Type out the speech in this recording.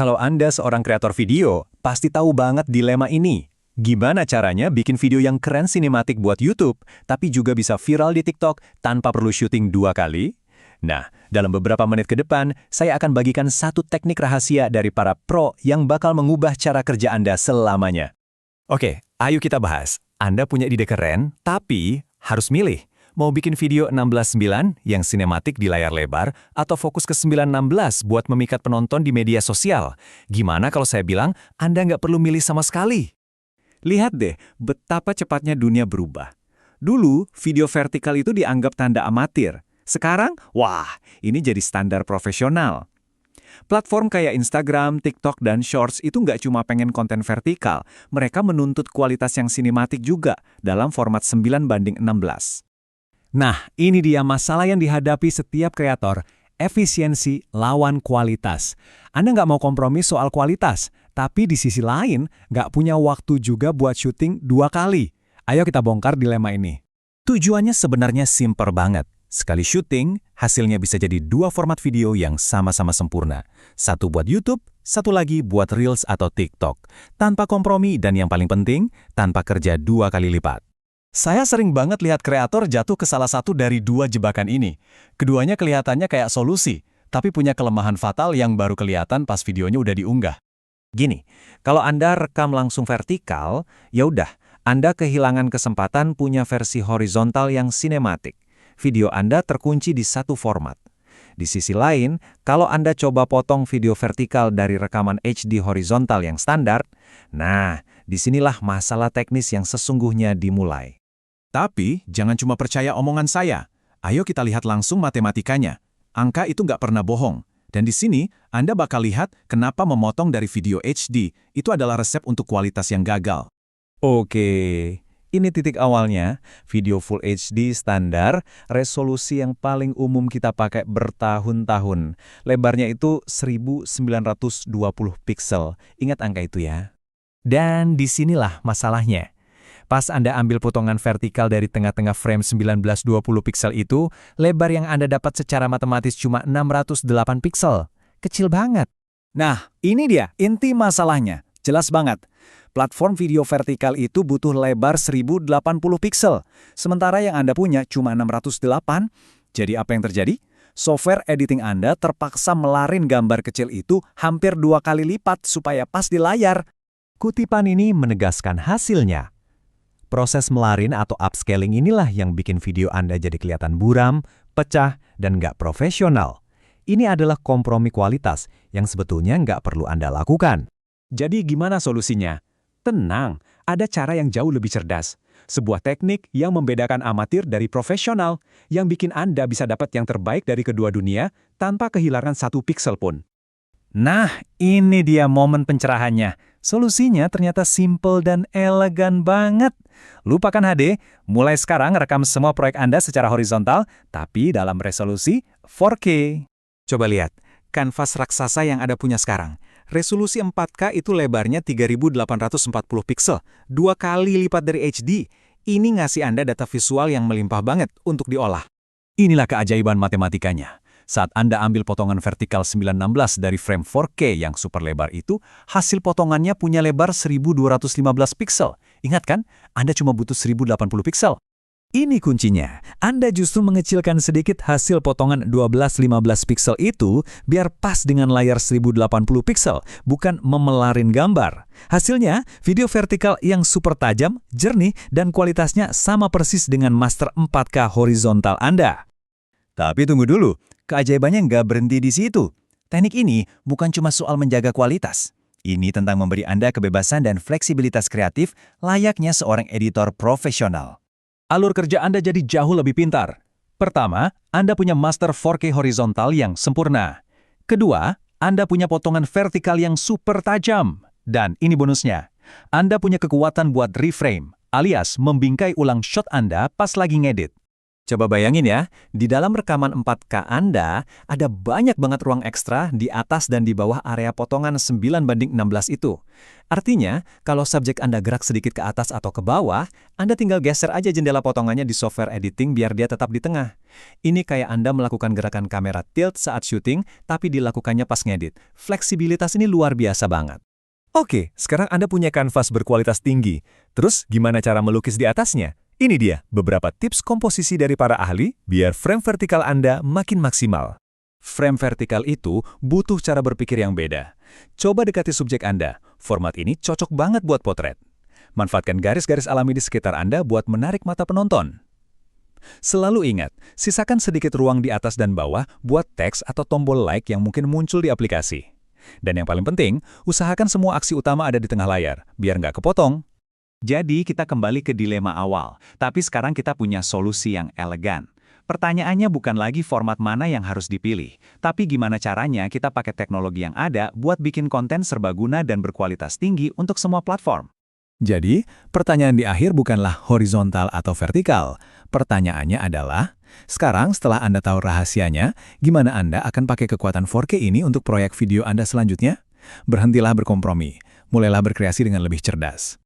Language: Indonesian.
Kalau Anda seorang kreator video, pasti tahu banget dilema ini. Gimana caranya bikin video yang keren sinematik buat YouTube, tapi juga bisa viral di TikTok tanpa perlu syuting 2 kali? Nah, dalam beberapa menit ke depan, saya akan bagikan satu teknik rahasia dari para pro yang bakal mengubah cara kerja Anda selamanya. Oke, ayo kita bahas. Anda punya ide keren, tapi harus milih. Mau bikin video 16:9 yang sinematik di layar lebar atau fokus ke 9:16 buat memikat penonton di media sosial? Gimana kalau saya bilang Anda nggak perlu milih sama sekali? Lihat deh betapa cepatnya dunia berubah. Dulu, video vertikal itu dianggap tanda amatir. Sekarang, wah, ini jadi standar profesional. Platform kayak Instagram, TikTok, dan Shorts itu nggak cuma pengen konten vertikal, mereka menuntut kualitas yang sinematik juga dalam format 9:16. Nah, ini dia masalah yang dihadapi setiap kreator, efisiensi lawan kualitas. Anda nggak mau kompromi soal kualitas, tapi di sisi lain nggak punya waktu juga buat syuting 2 kali. Ayo kita bongkar dilema ini. Tujuannya sebenarnya simpel banget. Sekali syuting, hasilnya bisa jadi 2 format video yang sama-sama sempurna. Satu buat YouTube, satu lagi buat Reels atau TikTok. Tanpa kompromi dan yang paling penting, tanpa kerja 2 kali lipat. Saya sering banget lihat kreator jatuh ke salah satu dari 2 jebakan ini. Keduanya kelihatannya kayak solusi, tapi punya kelemahan fatal yang baru kelihatan pas videonya udah diunggah. Gini, kalau Anda rekam langsung vertikal, ya udah, Anda kehilangan kesempatan punya versi horizontal yang sinematik. Video Anda terkunci di satu format. Di sisi lain, kalau Anda coba potong video vertikal dari rekaman HD horizontal yang standar, nah, disinilah masalah teknis yang sesungguhnya dimulai. Tapi, jangan cuma percaya omongan saya. Ayo kita lihat langsung matematikanya. Angka itu nggak pernah bohong. Dan di sini, Anda bakal lihat kenapa memotong dari video HD itu adalah resep untuk kualitas yang gagal. Oke, ini titik awalnya. Video Full HD standar, resolusi yang paling umum kita pakai bertahun-tahun. Lebarnya itu 1920 piksel. Ingat angka itu ya. Dan disinilah masalahnya. Pas Anda ambil potongan vertikal dari tengah-tengah frame 1920 piksel itu, lebar yang Anda dapat secara matematis cuma 608 piksel. Kecil banget. Nah, ini dia inti masalahnya. Jelas banget. Platform video vertikal itu butuh lebar 1080 piksel. Sementara yang Anda punya cuma 608. Jadi apa yang terjadi? Software editing Anda terpaksa melarin gambar kecil itu hampir 2 kali lipat supaya pas di layar. Kutipan ini menegaskan hasilnya. Proses melarin atau upscaling inilah yang bikin video Anda jadi kelihatan buram, pecah, dan nggak profesional. Ini adalah kompromi kualitas yang sebetulnya nggak perlu Anda lakukan. Jadi gimana solusinya? Tenang, ada cara yang jauh lebih cerdas. Sebuah teknik yang membedakan amatir dari profesional, yang bikin Anda bisa dapat yang terbaik dari kedua dunia tanpa kehilangan 1 piksel pun. Nah, ini dia momen pencerahannya. Solusinya ternyata simple dan elegan banget. Lupakan HD, mulai sekarang rekam semua proyek Anda secara horizontal, tapi dalam resolusi 4K. Coba lihat, kanvas raksasa yang Anda punya sekarang. Resolusi 4K itu lebarnya 3840 piksel, 2 kali lipat dari HD. Ini ngasih Anda data visual yang melimpah banget untuk diolah. Inilah keajaiban matematikanya. Saat Anda ambil potongan vertikal 9:16 dari frame 4K yang super lebar itu, hasil potongannya punya lebar 1215 piksel. Ingat kan? Anda cuma butuh 1080 piksel. Ini kuncinya. Anda justru mengecilkan sedikit hasil potongan 12-15 piksel itu biar pas dengan layar 1080 piksel, bukan memelarin gambar. Hasilnya, video vertikal yang super tajam, jernih, dan kualitasnya sama persis dengan master 4K horizontal Anda. Tapi tunggu dulu, keajaibannya nggak berhenti di situ. Teknik ini bukan cuma soal menjaga kualitas. Ini tentang memberi Anda kebebasan dan fleksibilitas kreatif layaknya seorang editor profesional. Alur kerja Anda jadi jauh lebih pintar. Pertama, Anda punya master 4K horizontal yang sempurna. Kedua, Anda punya potongan vertikal yang super tajam. Dan ini bonusnya, Anda punya kekuatan buat reframe, alias membingkai ulang shot Anda pas lagi ngedit. Coba bayangin ya, di dalam rekaman 4K Anda, ada banyak banget ruang ekstra di atas dan di bawah area potongan 9:16 itu. Artinya, kalau subjek Anda gerak sedikit ke atas atau ke bawah, Anda tinggal geser aja jendela potongannya di software editing biar dia tetap di tengah. Ini kayak Anda melakukan gerakan kamera tilt saat syuting, tapi dilakukannya pas ngedit. Fleksibilitas ini luar biasa banget. Oke, sekarang Anda punya kanvas berkualitas tinggi. Terus, gimana cara melukis di atasnya? Ini dia beberapa tips komposisi dari para ahli biar frame vertikal Anda makin maksimal. Frame vertikal itu butuh cara berpikir yang beda. Coba dekati subjek Anda. Format ini cocok banget buat potret. Manfaatkan garis-garis alami di sekitar Anda buat menarik mata penonton. Selalu ingat, sisakan sedikit ruang di atas dan bawah buat teks atau tombol like yang mungkin muncul di aplikasi. Dan yang paling penting, usahakan semua aksi utama ada di tengah layar, biar nggak kepotong. Jadi kita kembali ke dilema awal, tapi sekarang kita punya solusi yang elegan. Pertanyaannya bukan lagi format mana yang harus dipilih, tapi gimana caranya kita pakai teknologi yang ada buat bikin konten serbaguna dan berkualitas tinggi untuk semua platform. Jadi, pertanyaan di akhir bukanlah horizontal atau vertikal. Pertanyaannya adalah, sekarang setelah Anda tahu rahasianya, gimana Anda akan pakai kekuatan 4K ini untuk proyek video Anda selanjutnya? Berhentilah berkompromi, mulailah berkreasi dengan lebih cerdas.